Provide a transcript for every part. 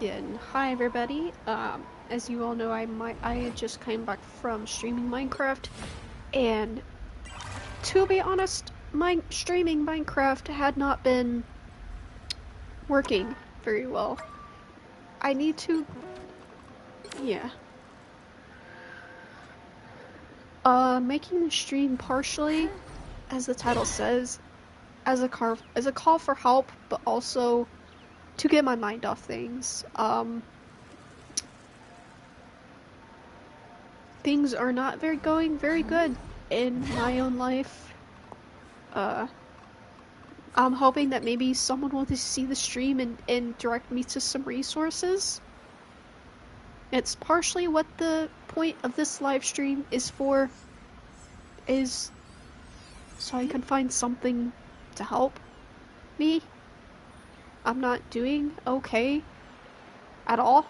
And hi everybody. As you all know, I just came back from streaming Minecraft, and to be honest, my streaming Minecraft had not been working very well. I need to, yeah. Making the stream partially, as the title says, as a call for help, but also to get my mind off things. Things are not going very good in my own life. I'm hoping that maybe someone will just see the stream and direct me to some resources. It's partially what the point of this live stream is for, is so I can find something to help me. I'm not doing okay at all,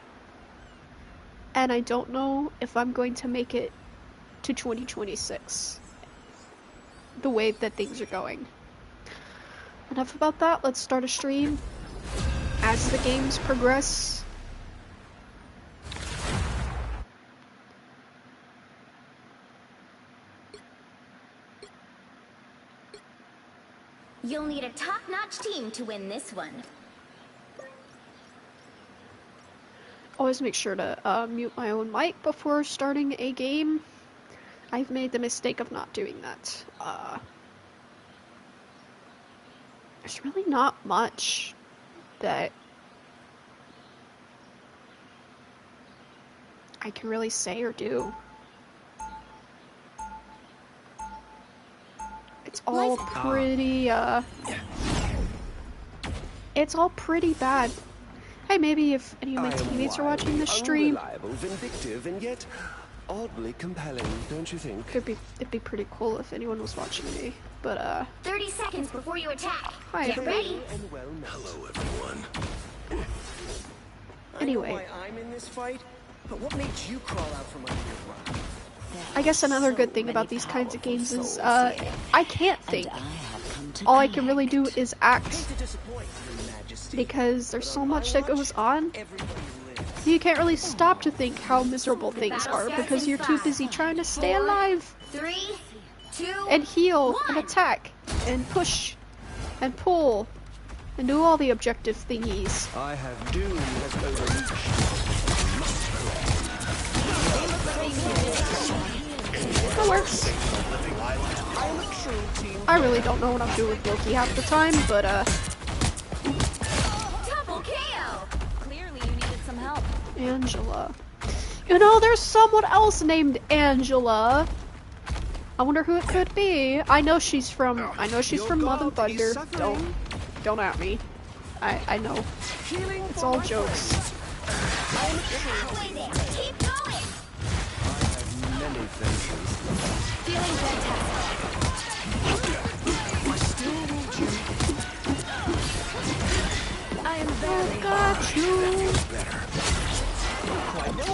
and I don't know if I'm going to make it to 2026 the way that things are going. Enough about that, let's start a stream as the games progress. You'll need a top-notch team to win this one. Always make sure to mute my own mic before starting a game. I've made the mistake of not doing that. There's really not much that I can really say or do. It's all pretty, it's all pretty bad. Hey, maybe if any of my teammates are watching this stream, unreliable, vindictive, and yet oddly compelling, don't you think? It'd be pretty cool if anyone was watching me. But 30 seconds before you attack. Hi, Get ready. Hello, everyone. Anyway, I know why I'm in this fight, but what made you crawl out from under your rock? I guess another good thing about these kinds of games is I can't think. All I can really do is act, because there's so much that goes on. You can't really stop to think how miserable things are because you're too busy trying to stay alive. 3, 2, and heal, 1. and attack, and push, and pull, and do all the objective thingies. I have Doom has overreached. That works. I really don't know what I'm doing with Loki half the time, but Double KO. Clearly you needed some help. Angela. You know, there's someone else named Angela. I wonder who it could be. I know she's from Love and Thunder. Don't at me. I know. It's all jokes. Halfway there. Keep going. Many faces. Feeling fantastic. I am very Got you.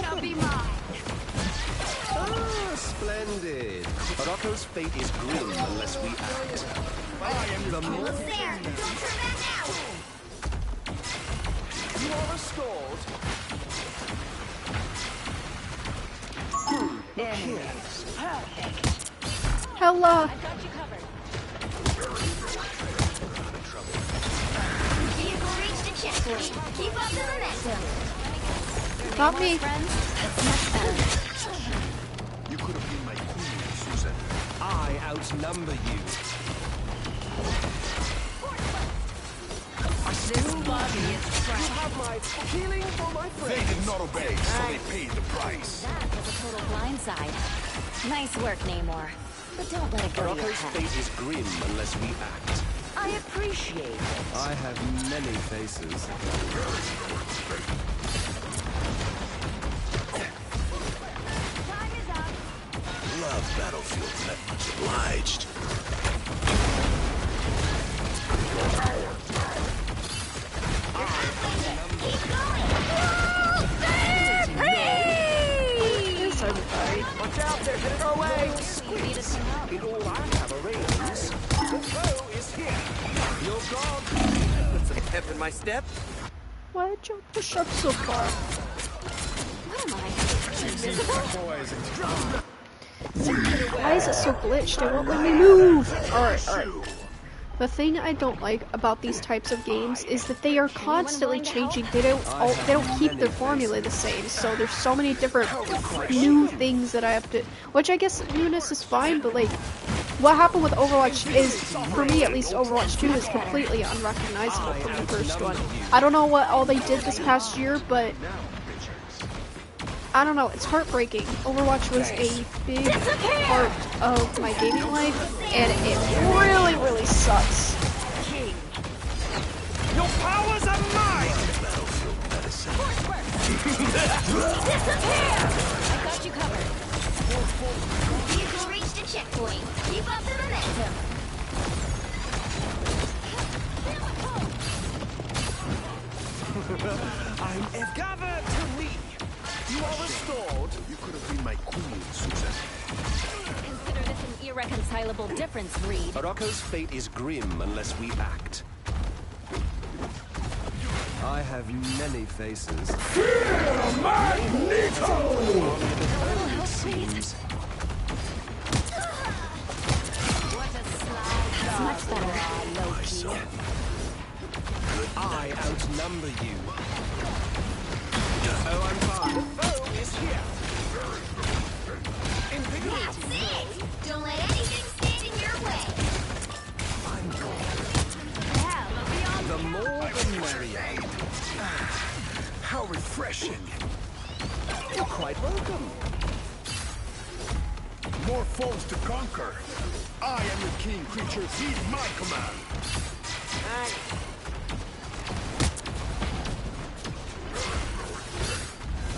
Shall be mine. Ah, splendid. Rocco's fate is grim unless we act. The more Almost there. Don't turn back now. You are restored. Hello. I've got you covered. Vehicle reached a checkpoint. Keep up the momentum. Not me. Friends, that's much better. you could have been my queen, Susan. I outnumber you. This body is trash. You have my healing for my They friend. did not obey, so they paid the price. That was a total blindside. Nice work, Namor. But don't let it go to your Rocco's head. fate is grim unless we act. I appreciate it. I have many faces. Time is up. Love Battlefield, not much obliged. Keep going. Yes, I'm sorry. Watch out, they're headed our way. You needed some help. In all I have are rings. The foe is here. You're gone. Put some pep in my step. What? I jump push up so far? What am I? Why is it so glitched? It won't let me move! Alright, alright. The thing I don't like about these types of games is that they are constantly changing. They don't keep their formula the same. So there's so many different new things that I have to, which I guess newness is fine, but like what happened with Overwatch is, for me at least, Overwatch 2 is completely unrecognizable from the first one. I don't know what all they did this past year, but I don't know, it's heartbreaking. Overwatch was a big part of my gaming life, and it really, really sucks. Your powers are mine! Disappear! Got you covered. Vehicle reached a checkpoint. Keep up the momentum. Gather to me! You are restored. You could have been my queen, Susan. Consider this an irreconcilable difference, Reed. Rocco's fate is grim unless we act. I have many faces. It seems. What a slide. That's much better. Low-key. I outnumber you. Oh, I'm fine. Foe is here. That's it! Don't let anything stand in your way. Hell, beyond The more the merrier. How refreshing. You're quite welcome. More foes to conquer. I am the king creature. Heed my command.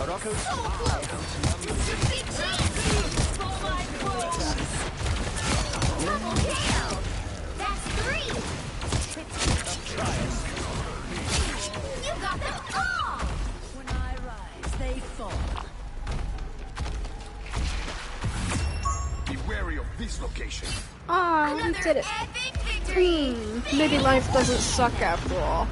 Rocco's Double kill! That's 3! You got them all! When I rise, they fall. Be wary of this location. Ah, we did it. Epic victory! Maybe life doesn't suck after all.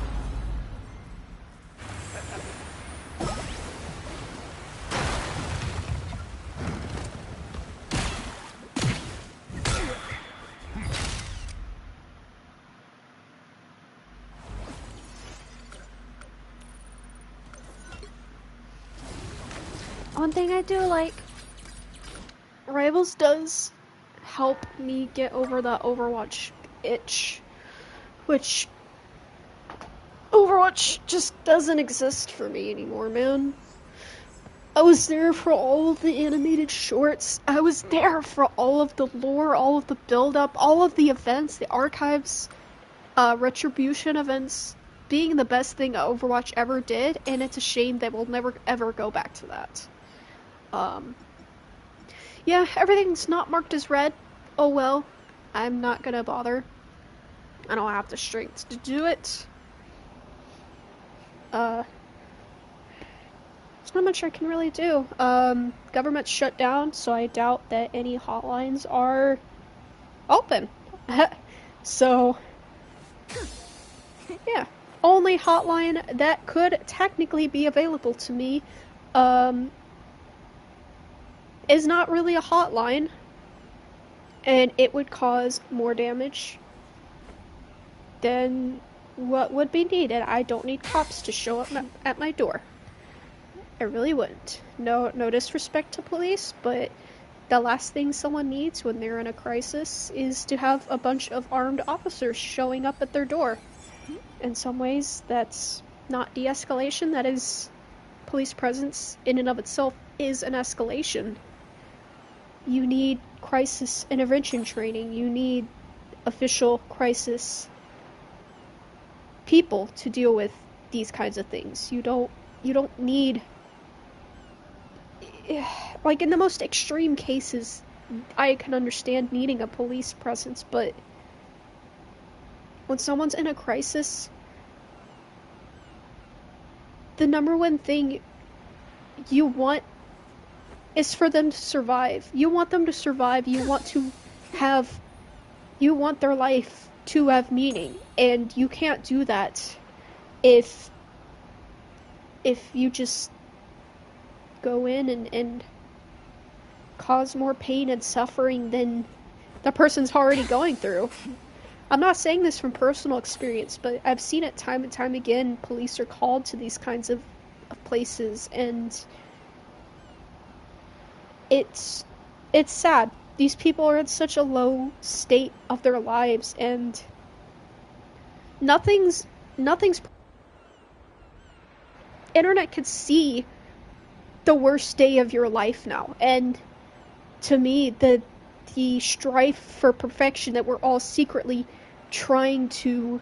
One thing I do like, Rivals does help me get over that Overwatch itch, which Overwatch just doesn't exist for me anymore, man. I was there for all of the animated shorts, I was there for all of the lore, all of the build-up, all of the events, the archives, retribution events, being the best thing Overwatch ever did, and it's a shame that we'll never ever go back to that. Yeah, everything's not marked as red. Oh well, I'm not gonna bother. I don't have the strength to do it. There's not much I can really do. Government's shut down, so I doubt that any hotlines are open. So, yeah. Only hotline that could technically be available to me, is not really a hotline, and it would cause more damage than what would be needed. I don't need cops to show up at my door. I really wouldn't. No disrespect to police, but the last thing someone needs when they're in a crisis is to have a bunch of armed officers showing up at their door. In some ways, that's not de-escalation, that is police presence in and of itself is an escalation. You need crisis intervention training. You need official crisis people to deal with these kinds of things. You don't need, like in the most extreme cases, I can understand needing a police presence, but when someone's in a crisis, the number one thing you want is for them to survive. You want them to survive. You want their life to have meaning, and you can't do that if if you just go in and cause more pain and suffering than the person's already going through. I'm not saying this from personal experience, but I've seen it time and time again. Police are called to these kinds of places, and it's sad. These people are in such a low state of their lives, and nothing's internet could see the worst day of your life now, and to me, the strife for perfection that we're all secretly trying to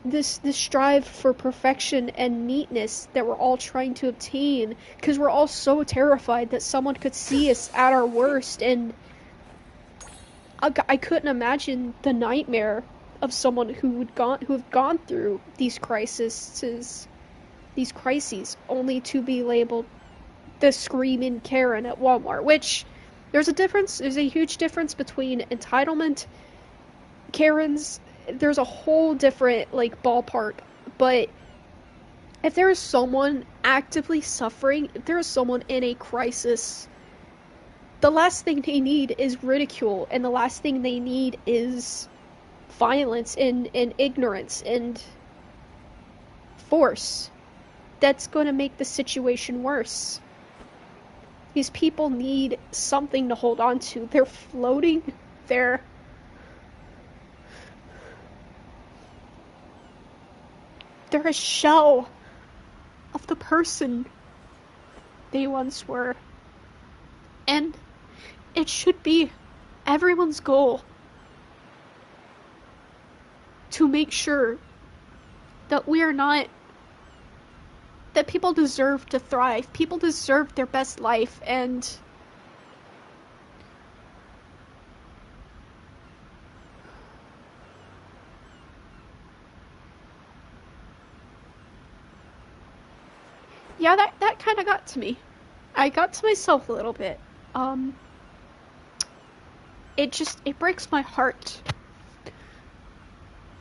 this strive for perfection and neatness that we're all trying to obtain, because we're all so terrified that someone could see us at our worst. And I couldn't imagine the nightmare of someone who've gone through these crises only to be labeled the screaming Karen at Walmart, which there's a huge difference between entitlement Karens. There's a whole different, like, ballpark, but if there is someone actively suffering, if there is someone in a crisis, the last thing they need is ridicule, and the last thing they need is violence and ignorance and force. That's going to make the situation worse. These people need something to hold on to. They're floating. They're a shell of the person they once were. And it should be everyone's goal to make sure that that people deserve to thrive. People deserve their best life, and yeah, that kind of got to me. I got to myself a little bit. It breaks my heart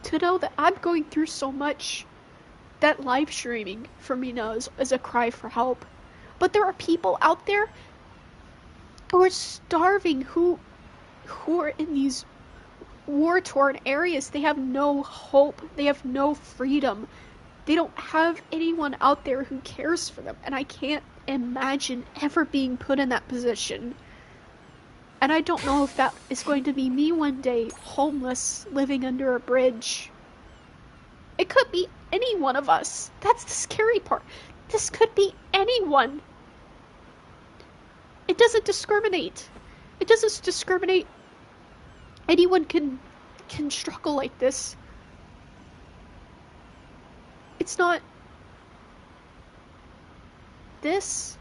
to know that I'm going through so much that live streaming for me now is a cry for help. But there are people out there who are starving, who are in these war-torn areas. They have no hope. They have no freedom. They don't have anyone out there who cares for them. And I can't imagine ever being put in that position. And I don't know if that is going to be me one day, homeless, living under a bridge. It could be any one of us. That's the scary part. This could be anyone. It doesn't discriminate. It doesn't discriminate. Anyone can struggle like this. It's not this,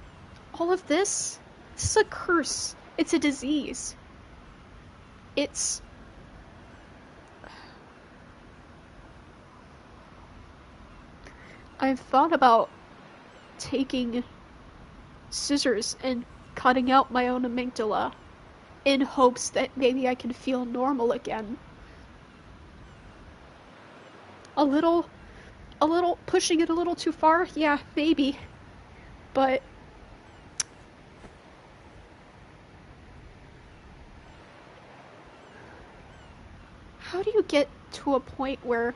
all of this. This is a curse. It's a disease. I've thought about taking scissors and cutting out my own amygdala in hopes that maybe I can feel normal again. A little pushing it a little too far? Yeah, maybe. But how do you get to a point where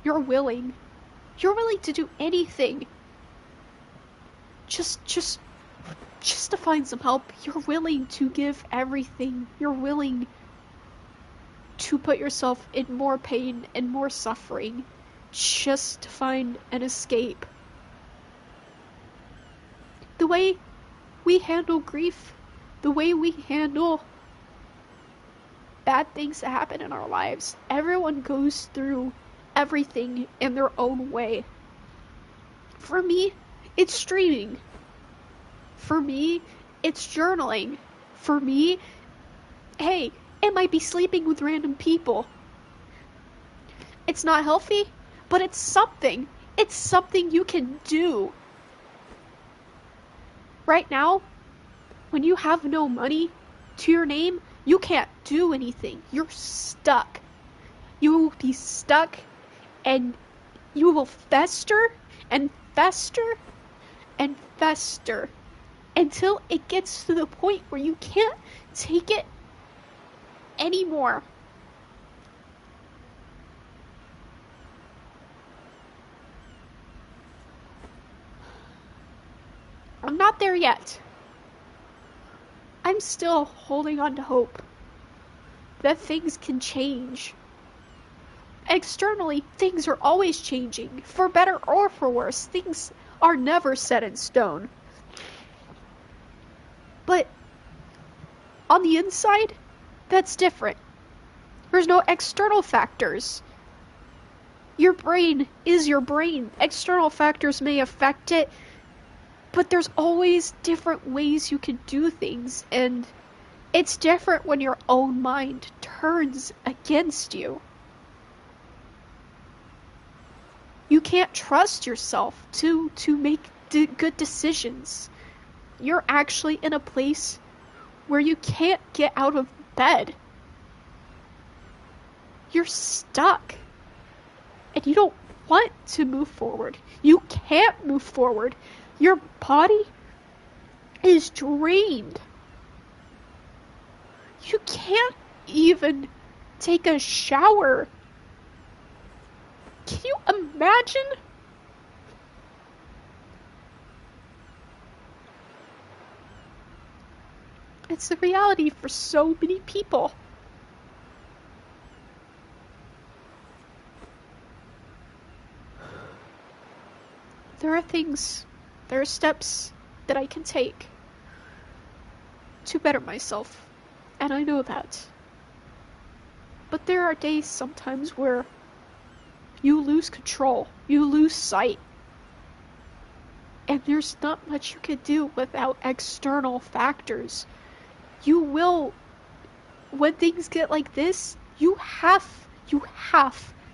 you're willing to do anything just to find some help? You're willing to give everything. You're willing to put yourself in more pain and more suffering just to find an escape. The way we handle grief, the way we handle bad things that happen in our lives, everyone goes through everything in their own way. For me, it's streaming. For me, it's journaling. For me, hey, it might be sleeping with random people. It's not healthy, but it's something. It's something you can do. Right now, when you have no money to your name, you can't do anything. You're stuck. You will be stuck, and you will fester, and fester and fester until it gets to the point where you can't take it anymore. I'm not there yet. I'm still holding on to hope that things can change. Externally, things are always changing, for better or for worse. Things are never set in stone. But on the inside, that's different. There's no external factors. Your brain is your brain. External factors may affect it, but there's always different ways you can do things, and it's different when your own mind turns against you. You can't trust yourself to make good decisions. You're actually in a place where you can't get out of bed. You're stuck. And you don't want to move forward. You can't move forward. Your body is drained. You can't even take a shower. Can you imagine? It's the reality for so many people. There are steps that I can take to better myself, and I know that. But there are days sometimes where you lose control, you lose sight, and there's not much you can do without external factors. You will, when things get like this, you have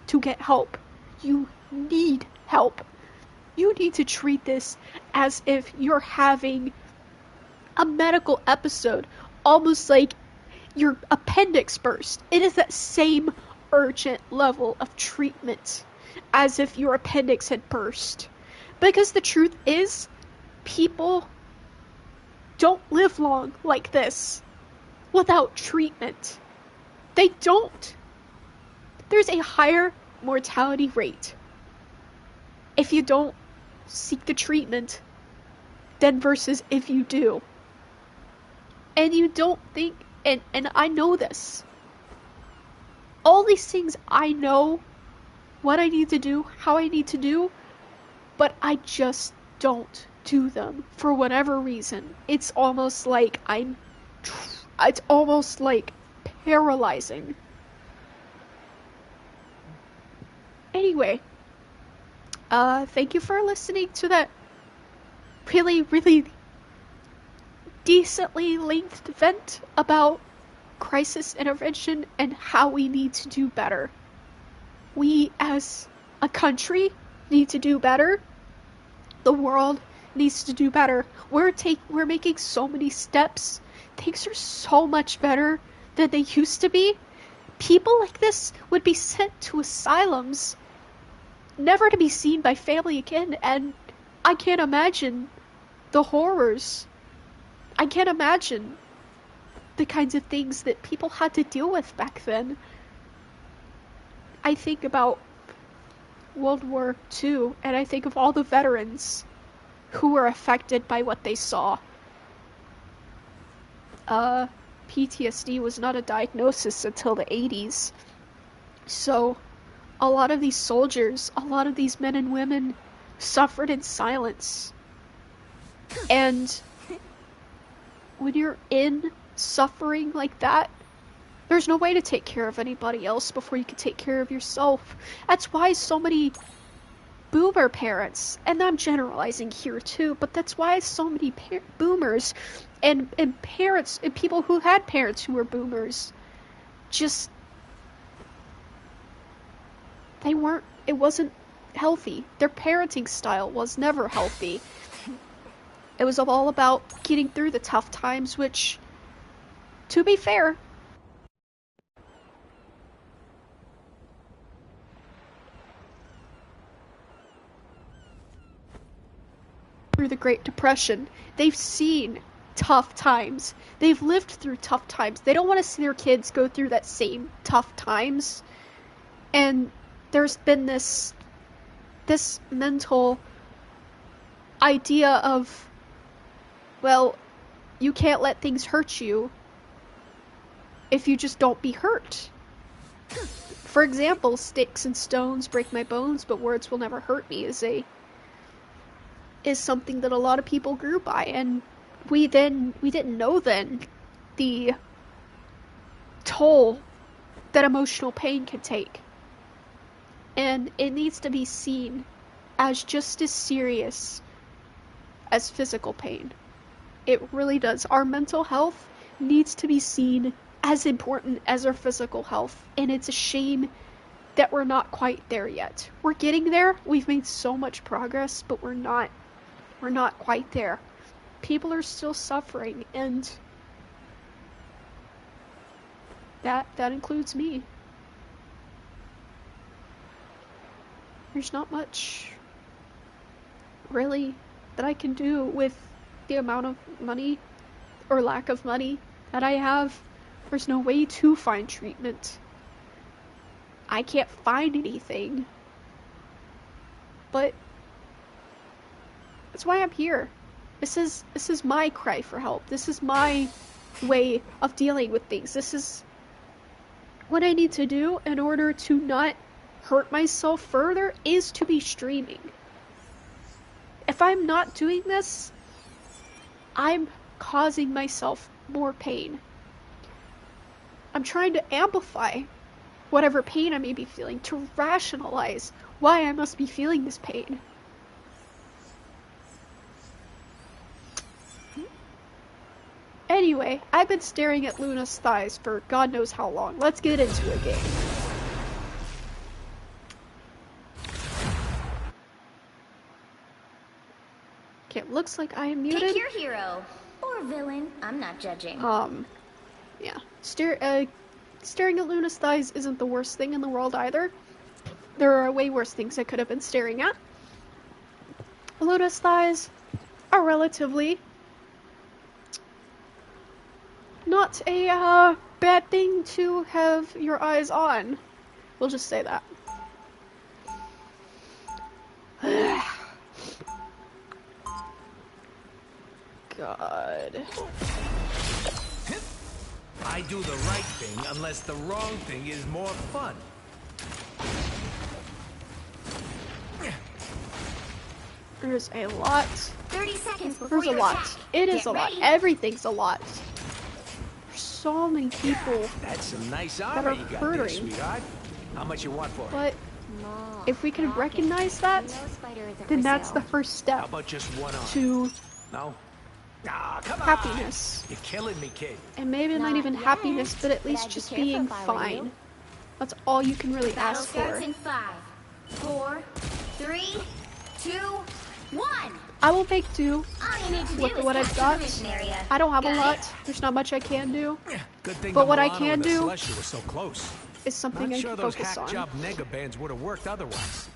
to get help. You need help. You need to treat this as if you're having a medical episode, almost like your appendix burst. It is that same urgent level of treatment as if your appendix had burst. Because the truth is, people don't live long like this without treatment. They don't. There's a higher mortality rate if you don't seek the treatment than versus if you do. And you don't think, and I know this. All these things I know what I need to do, how I need to do, but I just don't do them for whatever reason. It's almost like it's almost like paralyzing. Anyway, thank you for listening to that really, really decently length vent about crisis intervention and how we need to do better. We as a country need to do better. The world needs to do better. We're making so many steps. Things are so much better than they used to be. People like this would be sent to asylums, never to be seen by family again, and I can't imagine the horrors. I can't imagine the kinds of things that people had to deal with back then. I think about World War II, and I think of all the veterans who were affected by what they saw. PTSD was not a diagnosis until the 80s. So, a lot of these soldiers, a lot of these men and women suffered in silence. And when you're in suffering like that, there's no way to take care of anybody else before you can take care of yourself. That's why so many boomer parents, and I'm generalizing here too, but that's why so many boomers and parents and people who had parents who were boomers just, it wasn't healthy. Their parenting style was never healthy. It was all about getting through the tough times, which, to be fair, through the Great Depression. They've seen tough times. They've lived through tough times. They don't want to see their kids go through that same tough times. And there's been this mental idea of, well, you can't let things hurt you if you just don't be hurt. For example, sticks and stones break my bones, but words will never hurt me is something that a lot of people grew by, and we didn't know then the toll that emotional pain can take. And it needs to be seen as just as serious as physical pain. It really does. Our mental health needs to be seen as important as our physical health, and it's a shame that we're not quite there yet. We're getting there. We've made so much progress, but we're not quite there. People are still suffering, and that includes me. There's not much really that I can do with the amount of money or lack of money that I have. There's no way to find treatment. I can't find anything. But that's why I'm here. This is my cry for help. This is my way of dealing with things. This is what I need to do in order to not hurt myself further, is to be streaming. If I'm not doing this, I'm causing myself more pain. I'm trying to amplify whatever pain I may be feeling, to rationalize why I must be feeling this pain. Anyway, I've been staring at Luna's thighs for God knows how long. Let's get into a game. Okay, it looks like I am muted. Pick your hero or villain. I'm not judging. Yeah. Staring at Luna's thighs isn't the worst thing in the world either. There are way worse things I could have been staring at. Luna's thighs are relatively not a bad thing to have your eyes on. We'll just say that. God. I do the right thing unless the wrong thing is more fun. There's a lot. 30 seconds before There's a your lot. attack. It is Get a lot. ready. Everything's a lot. There's so many people. That's some nice That armor are you got there, hurting. sweetheart. How much you want for it? But Small if we can rocket. recognize that, No spider isn't then for that's sale. the first How step about just one arm? to No? Ah, come on! happiness. You're killing me, kid. And maybe not Not even yet, happiness, but at but least I'd be just careful being if I were fine. you. That's all you can really Battle ask starts for. in 5, 4, 3, 2, 1. I will make do. All you need to Look do at is what I've capture got. the mission area. I don't have a Got lot. it? There's not much I can do. Good thing But the what I Milano can and the do Slushy were so close. is something Not I sure can those focus hack on. job nega bands would have worked otherwise.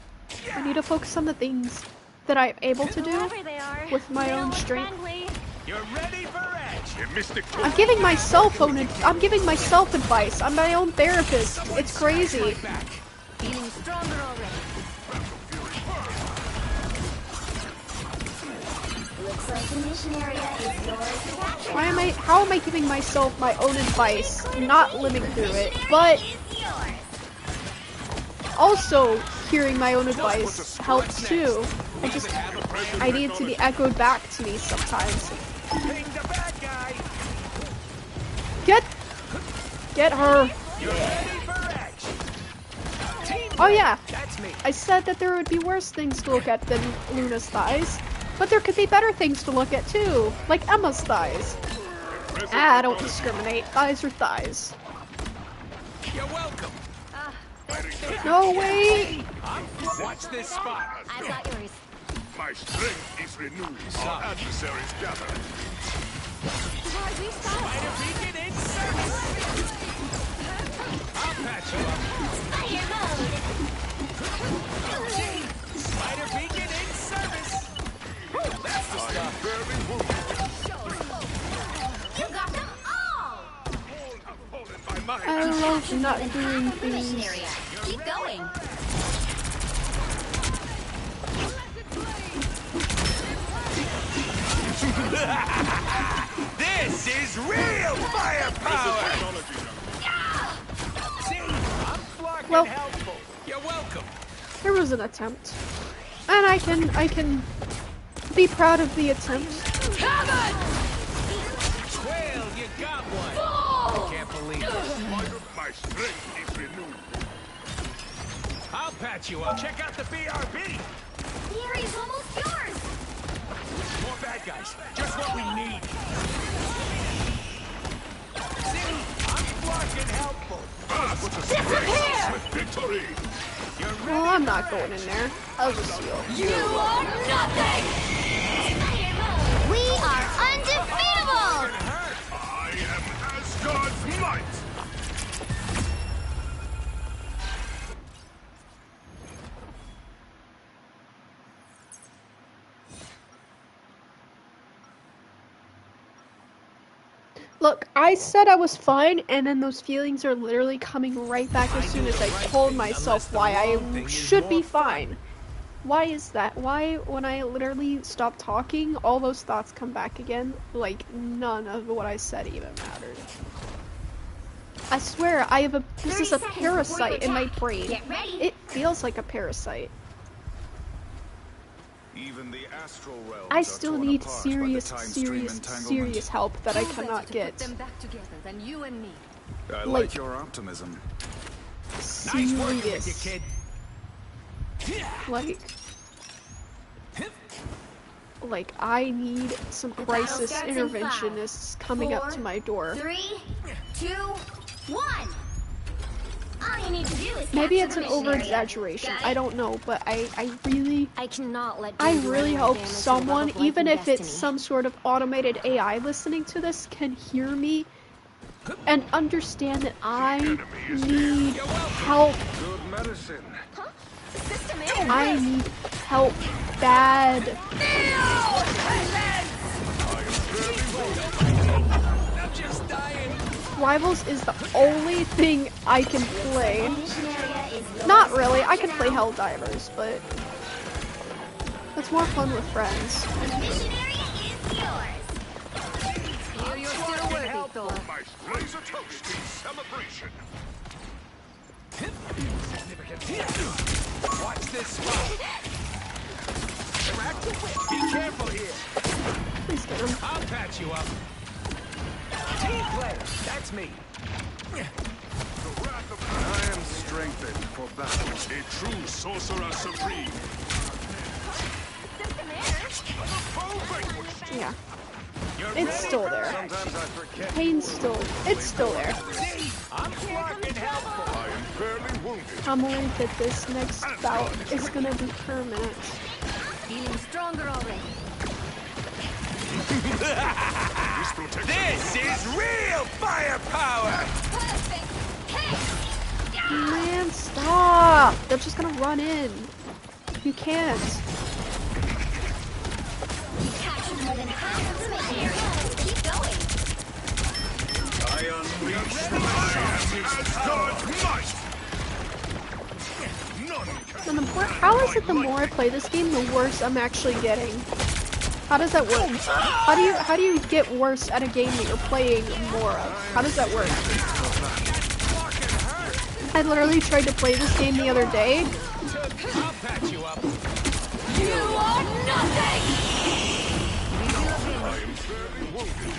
I need to focus on the things that I'm able to do Whoever they are, with my they own don't look strength. friendly. You're ready for action. A mystic I'm giving myself advice. I'm my own therapist. It's crazy. Back. Feeling stronger already. Looks like the mission area is yours to capture. How am I giving myself my own advice, not living through it, but Is yours. also hearing my own advice helps too. I need it to be echoed back to me sometimes. Ping the bad guy. Get her. You're ready for action. Oh yeah, That's me. I said that there would be worse things to look at than Luna's thighs, but there could be better things to look at too, like Emma's thighs. I don't discriminate. Thighs are thighs. You're welcome. No way. Watch this spot. I've got yours. My strength is renewed. Our adversaries gather. Spider beacon in service. I'll patch you up. Fire mode. Spider beacon in service. That's the myself not doing half of the mission things. area. Keep going. This is real firepower! See? I'm fucking Well- helpful. You're welcome. There was an attempt. And I can be proud of the attempt. Well, you got one. I can't believe it. My strength is renewed. I'll patch you up. Check out the BRB. The area's almost yours. More bad guys. Just what we need. See? I'm fucking helpful. Disappear! Victory! Well, I'm not going in there. I'll just heal. You are nothing! We are undefeatable! I am Asgard's might! Look, I said I was fine, and then those feelings are literally coming right back as soon as I told myself why I should be fine. Why is that? Why, when I literally stop talking, all those thoughts come back again? Like, none of what I said even mattered. I swear, this is a parasite in my brain. Get ready. It feels like a parasite. Even the astral realms I are still torn need apart by serious, the time stream serious, entanglement. serious help that I cannot get. Put them back together than you and me. I like- like your optimism. Nice working with you, Serious. kid. Like, I need some battle crisis starts in interventionists coming up 4, to my door. 3, 2, 1. All you need to do is Maybe capture it's the an mission area. over-exaggeration. Got it? I don't know, but I really cannot let I you do really any hope damage to the someone, love of life even and if it's destiny. some sort of automated AI listening to this, can hear me and understand that I need help. Good medicine. System I need help bad. I'm just dying. Rivals is the only thing I can play. Mission area is Not really, I can play Helldivers, but it's more fun with friends. mission area is yours. Feel you're still worthy, Thor. My laser toast in celebration. Watch this spot. Be careful here. Please get him. I'll patch you up. Team play. That's me. I am strengthened for battle. A true sorcerer supreme. Yeah, You're it's still there. Sometimes I forget. Pain's still, it's still there. See? I'm fucking helpful. I am barely wounded. I'm worried that this next bout is gonna be permanent. Feeling stronger already. This protection. This is real firepower. Man, stop! They're just gonna run in. You can't. captured more than half of the mission area. Keep going. I unleash Asgard's might. None can. And the more, how is it the more I play this game, the worse I'm actually getting? How does that work? How do you get worse at a game that you're playing more of? How does that work? I literally tried to play this game the other day. I'll patch you up. You are nothing! I am barely wounded.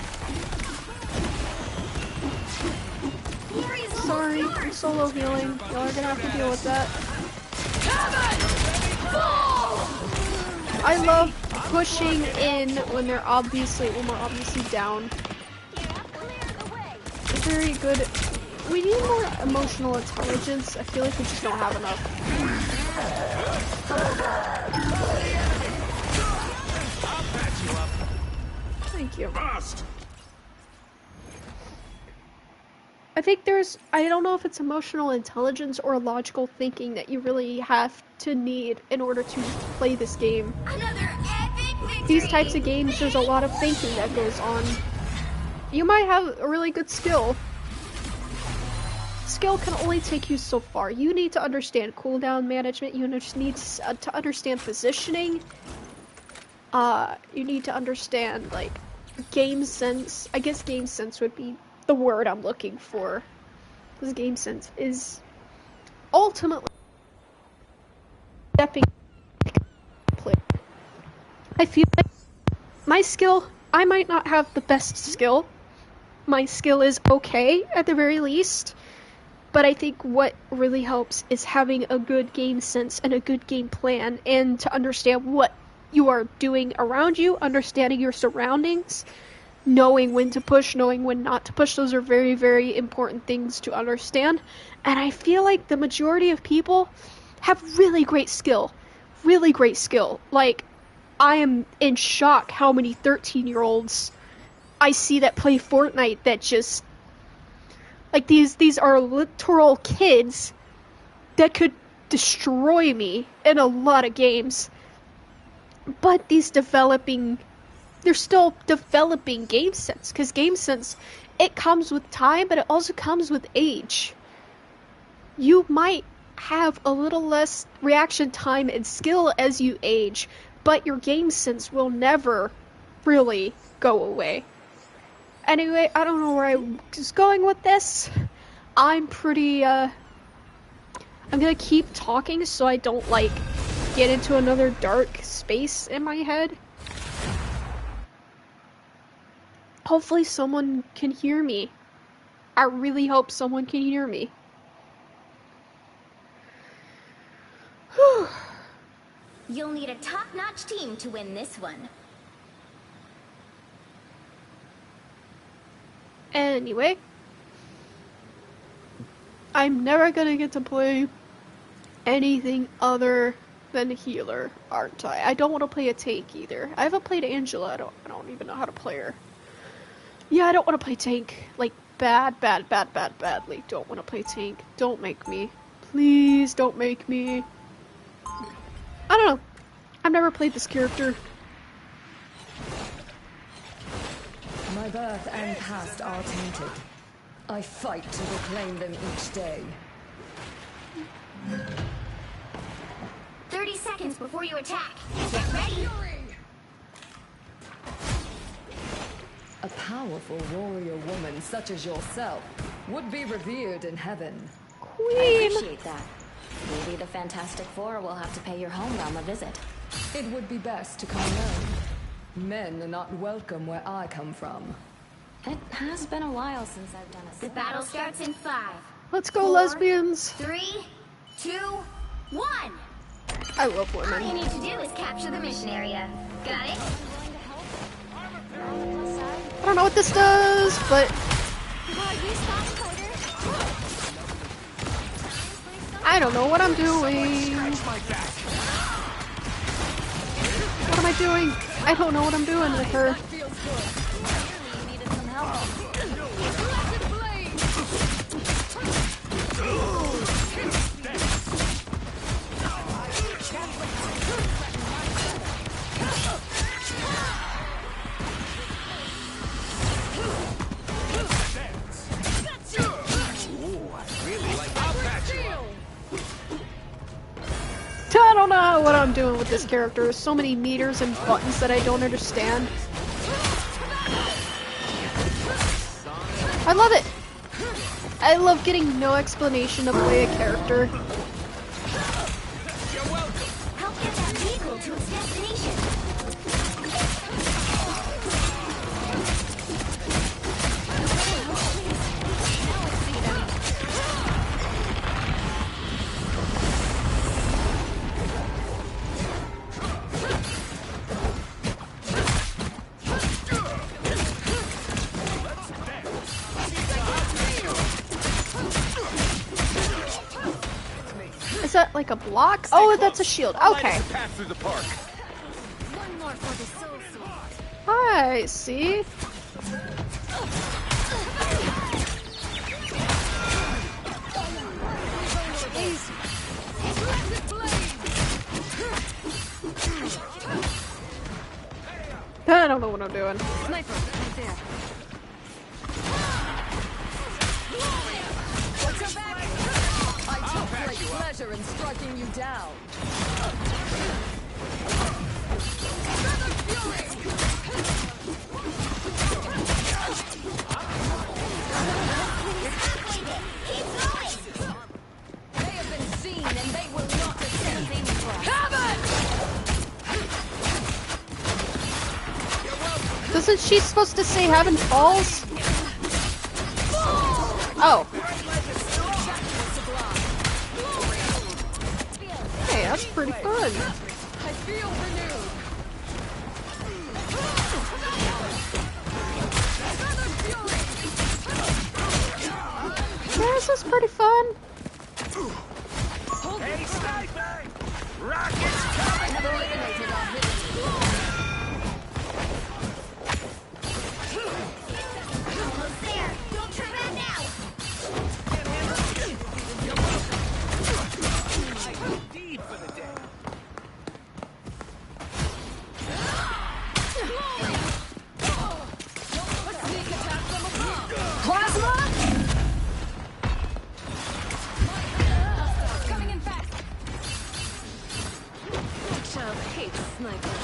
The area's almost Sorry, yours. I'm solo healing. Y'all are gonna have to deal with that. I love pushing in when we're obviously down. It's very good. We need more emotional intelligence. I feel like we just don't have enough. Thank you. Fast. I think I don't know if it's emotional intelligence or logical thinking that you really have to need in order to play this game. Another epic victory! These types of games, there's a lot of thinking that goes on. You might have a really good skill skill can only take you so far. You need to understand cooldown management. You just need to understand positioning. You need to understand, like, game sense. I guess game sense would be the word I'm looking for. Because game sense is ultimately stepping play. I feel like my skill, I might not have the best skill. My skill is okay at the very least. But I think what really helps is having a good game sense and a good game plan, and to understand what you are doing around you, understanding your surroundings, knowing when to push, knowing when not to push. Those are very, very important things to understand. And I feel like the majority of people have really great skill. Really great skill. Like, I am in shock how many 13-year-olds I see that play Fortnite that just... Like, these are literal kids that could destroy me in a lot of games. But they're still developing game sense. Because game sense, it comes with time, but it also comes with age. You might have a little less reaction time and skill as you age, but your game sense will never really go away. Anyway, I don't know where I was going with this. I'm gonna keep talking so I don't, like, get into another dark space in my head. Hopefully someone can hear me. I really hope someone can hear me. Whew. You'll need a top-notch team to win this one. Anyway, I'm never gonna get to play anything other than healer, aren't I? I don't want to play a tank either. I haven't played Angela. I don't even know how to play her. Yeah, I don't want to play tank. Like, badly. Don't want to play tank. Don't make me. Please don't make me. I don't know. I've never played this character. My birth and past are tainted. I fight to reclaim them each day. 30 seconds before you attack. Get ready. A powerful warrior woman such as yourself would be revered in heaven. I Queen! appreciate that. Maybe the Fantastic Four will have to pay your homeroom a visit. It would be best to come alone. Men are not welcome where I come from. It has been a while since I've done a The battle starts in 5. Let's go, 4, lesbians! 3, 2, 1. I love All you women. need to do is capture the mission area. Got it? I don't know what this does, but I don't know what I'm doing. What am I doing? I don't know what I'm doing with her. I don't know what I'm doing with this character. There's so many meters and buttons that I don't understand. I love it! I love getting no explanation to play a character. Help get that vehicle to its destination. Is that like a block? Oh, that's a shield. Okay. Pass through the park. One more for the soul sword. I see. I don't know what I'm doing. Sniper, right there. Watch your back. pleasure in striking you down. They have been seen and they will not escape. Isn't she supposed to say heaven falls? Oh. Hey, that's pretty fun. I feel renewed. Yeah, this is pretty fun. Hey, sniper! Rockets coming for you! Almost there. Don't turn around now. Deed for the day. Plasma? Coming in fast. Child hates snipers.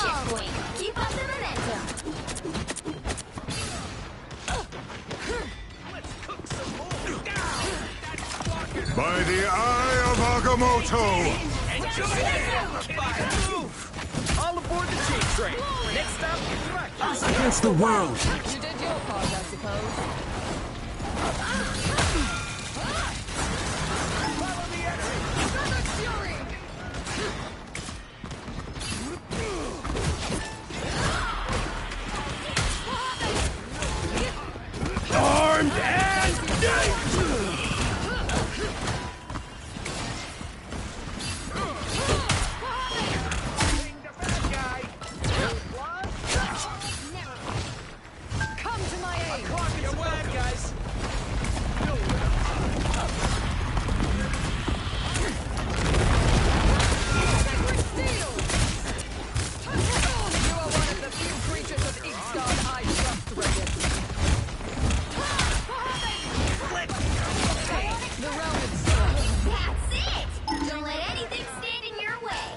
Checkpoint. Keep up the momentum. By the eye of Agamotto! All aboard the J train. Next stop, Rockets. Against the world! You did your part, I suppose. Follow the enemy. Armed and Come to my aid. You're bad, guys. You are one of the few creatures of Ixgard I trust, Regan. The realm itself. That's it. Don't let anything stand in your way.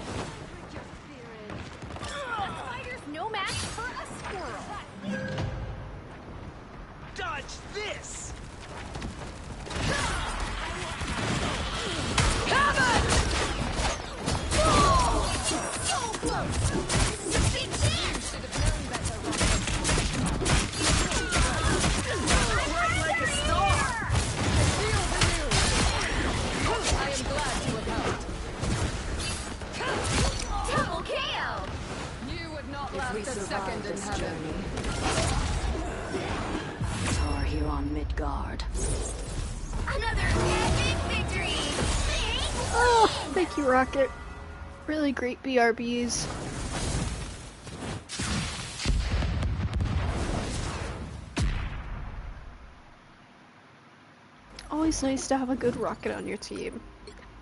A spider's no match for a squirrel. Dodge this. So close. This is a big chance. I'm right like a star. I am glad to have helped. Double KO. You would not last a second in heaven. Or here on Midgard. Another epic victory. Oh, thank you, Rocket. Really great BRBs. Always nice to have a good Rocket on your team.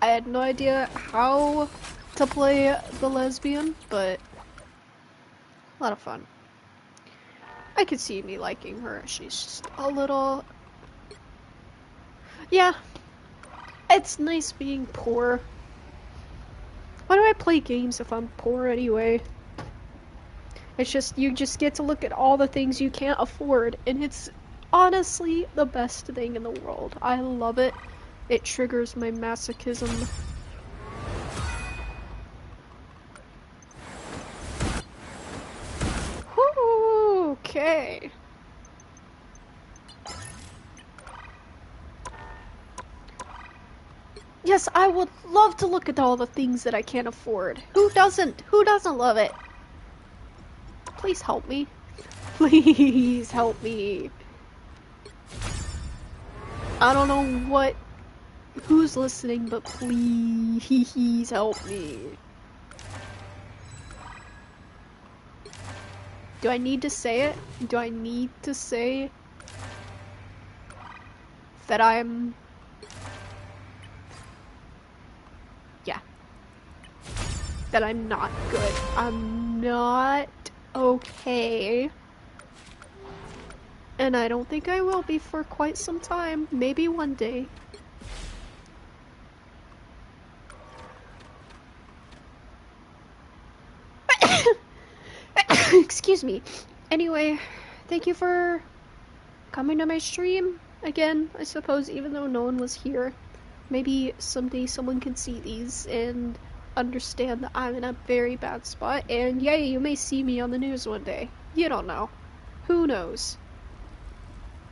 I had no idea how to play the lesbian, but a lot of fun. I could see me liking her. She's just a little... Yeah. It's nice being poor. Why do I play games if I'm poor anyway? It's just, you just get to look at all the things you can't afford, and it's honestly the best thing in the world. I love it. It triggers my masochism. Whoo, okay. Yes, I would love to look at all the things that I can't afford. Who doesn't? Who doesn't love it? Please help me. Please help me. I don't know who's listening, but please help me. Do I need to say it? Do I need to say that I'm... Yeah. That I'm not good. I'm not okay. And I don't think I will be for quite some time. Maybe one day. Excuse me. Anyway, thank you for coming to my stream again, I suppose, even though no one was here. Maybe someday someone can see these and understand that I'm in a very bad spot, and yeah, you may see me on the news one day. You don't know. Who knows?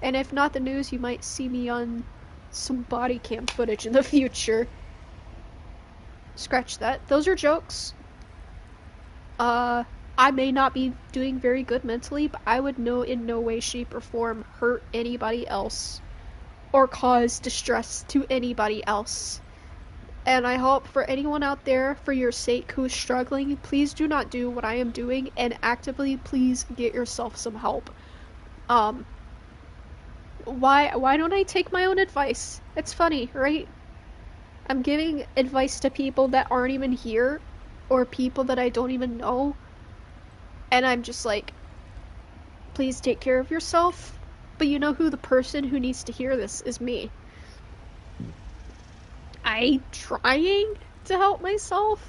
And if not the news, you might see me on some body cam footage in the future. Scratch that. Those are jokes. I may not be doing very good mentally, but I would in no way, shape, or form hurt anybody else or cause distress to anybody else. And I hope for anyone out there, for your sake, who is struggling, please do not do what I am doing, and actively please get yourself some help. Why don't I take my own advice? It's funny, right? I'm giving advice to people that aren't even here, or people that I don't even know, and I'm just like, please take care of yourself. But you know who the person who needs to hear this is? Me. I'm trying to help myself.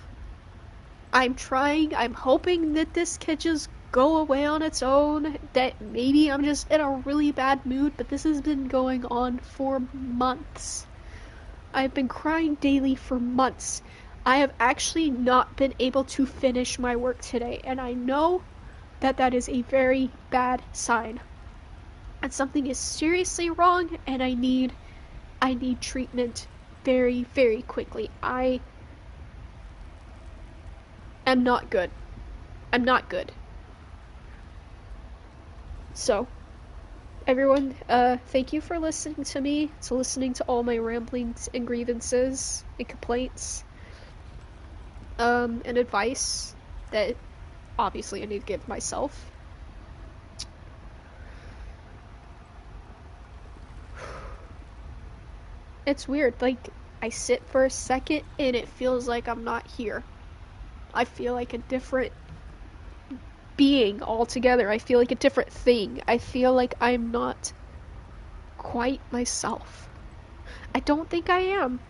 I'm hoping that this could just go away on its own, that maybe I'm just in a really bad mood, but this has been going on for months. I've been crying daily for months. I have actually not been able to finish my work today, and I know that that is a very bad sign. And something is seriously wrong, and I need treatment very, very quickly. I am not good. I'm not good. So, everyone, thank you for listening to me, to listening to all my ramblings and grievances and complaints, and advice that obviously I need to give myself. It's weird, like, I sit for a second and it feels like I'm not here. I feel like a different being altogether. I feel like a different thing. I feel like I'm not quite myself. I don't think I am.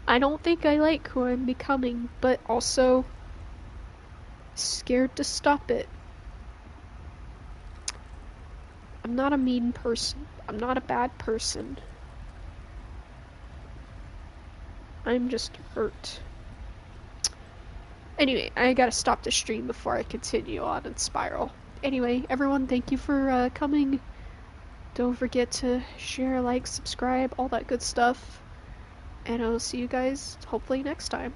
I don't think I like who I'm becoming, but also scared to stop it. I'm not a mean person. I'm not a bad person. I'm just hurt. Anyway, I gotta stop the stream before I continue on and spiral. Anyway, everyone, thank you for coming. Don't forget to share, like, subscribe, all that good stuff. And I'll see you guys hopefully next time.